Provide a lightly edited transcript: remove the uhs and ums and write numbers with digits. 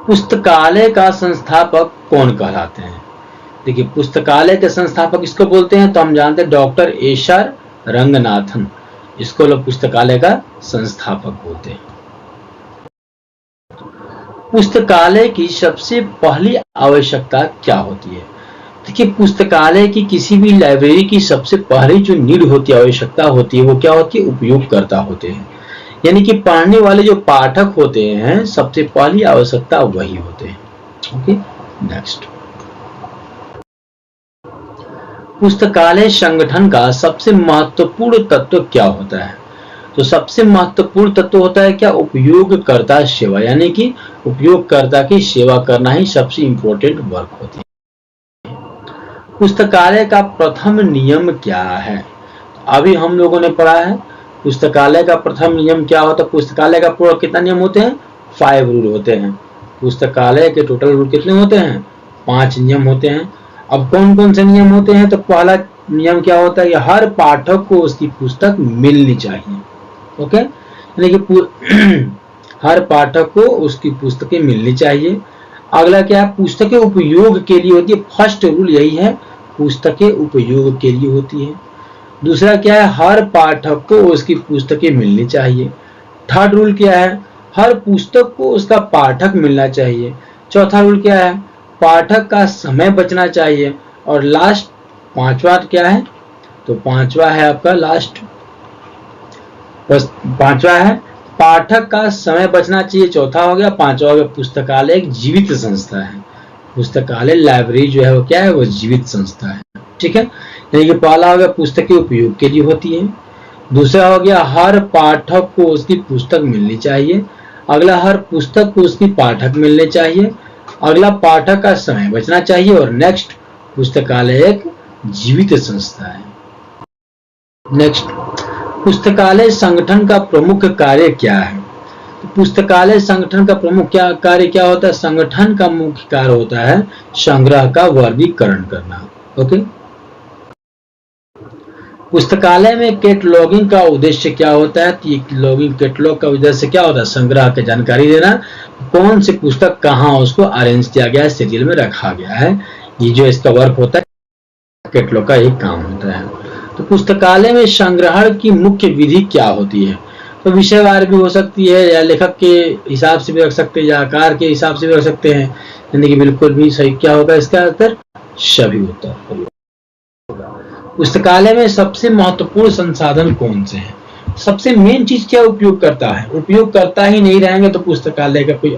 पुस्तकालय का संस्थापक कौन कहलाते हैं? देखिए, पुस्तकालय के संस्थापक इसको बोलते हैं, तो हम जानते हैं डॉक्टर एस.आर. रंगनाथन, इसको लोग पुस्तकालय का संस्थापक बोलते हैं। पुस्तकालय की सबसे पहली आवश्यकता क्या होती है? देखिए, पुस्तकालय की किसी भी लाइब्रेरी की सबसे पहली जो नीड होती है, आवश्यकता होती है, वो क्या होती है? उपयोगकर्ता होते हैं। यानी कि पढ़ने वाले जो पाठक होते हैं, सबसे पहली आवश्यकता वही होते हैं। Okay, next. पुस्तकालय संगठन का सबसे महत्वपूर्ण तत्व क्या होता है? तो सबसे महत्वपूर्ण तत्व होता है क्या? उपयोगकर्ता सेवा, यानी कि उपयोगकर्ता की सेवा करना ही सबसे इंपॉर्टेंट वर्क होती है। पुस्तकालय का प्रथम नियम क्या है? अभी हम लोगों ने पढ़ा है पुस्तकालय का प्रथम नियम क्या होता है। पुस्तकालय का पूरा कितना नियम होते हैं? 5 रूल होते हैं। पुस्तकालय के टोटल रूल कितने होते हैं? 5 नियम होते हैं। अब कौन कौन से नियम होते हैं? तो पहला नियम क्या होता है? हर पाठक को उसकी पुस्तक मिलनी चाहिए। ओके, यानी कि हर पाठक को उसकी पुस्तकें मिलनी चाहिए। अगला क्या है? पुस्तकें उपयोग के लिए होती है। फर्स्ट रूल यही है, पुस्तकें उपयोग के लिए होती है। दूसरा क्या है? हर पाठक को उसकी पुस्तकें मिलनी चाहिए। थर्ड रूल क्या है? हर पुस्तक को उसका पाठक मिलना चाहिए। चौथा रूल क्या है? पाठक का समय बचना चाहिए। और लास्ट पांचवा क्या है? तो पांचवा है आपका लास्ट, बस पांचवा है पाठक का समय बचना चाहिए। चौथा हो गया। पांचवा हो गया पुस्तकालय एक जीवित संस्था है। पुस्तकालय लाइब्रेरी जो है वो क्या है? वो जीवित संस्था है। ठीक है, यानी कि पहला हो गया पुस्तकें उपयोग के लिए होती है। दूसरा हो गया हर पाठक को उसकी पुस्तक मिलनी चाहिए। अगला हर पुस्तक को उसकी पाठक मिलने चाहिए। अगला पाठक का समय बचना चाहिए। और नेक्स्ट पुस्तकालय एक जीवित संस्था है। नेक्स्ट, पुस्तकालय संगठन का प्रमुख कार्य क्या है? तो पुस्तकालय संगठन का प्रमुख कार्य क्या होता है? संगठन का मुख्य कार्य होता है संग्रह का वर्गीकरण करना। ओके, पुस्तकालय में कैटलॉगिंग का उद्देश्य क्या होता है? कैटलॉग का उद्देश्य क्या होता है? संग्रह की जानकारी देना, कौन सी पुस्तक कहाँ उसको अरेंज किया गया है, शेड्यूल में रखा गया है। ये जो इसका वर्क होता है, कैटलॉग का एक काम होता है। तो पुस्तकालय में संग्रहण की मुख्य विधि क्या होती है? तो विषयवार भी हो सकती है, या लेखक के हिसाब से भी रख सकते हैं, या आकार के हिसाब से भी रख सकते हैं। यानी कि बिल्कुल भी सही क्या होगा इसका उत्तर? सभी उत्तर। पुस्तकालय में सबसे महत्वपूर्ण संसाधन कौन से हैं? सबसे मेन चीज क्या उपयोग करता है? उपयोग करता ही नहीं रहेंगे तो पुस्तकालय का कोई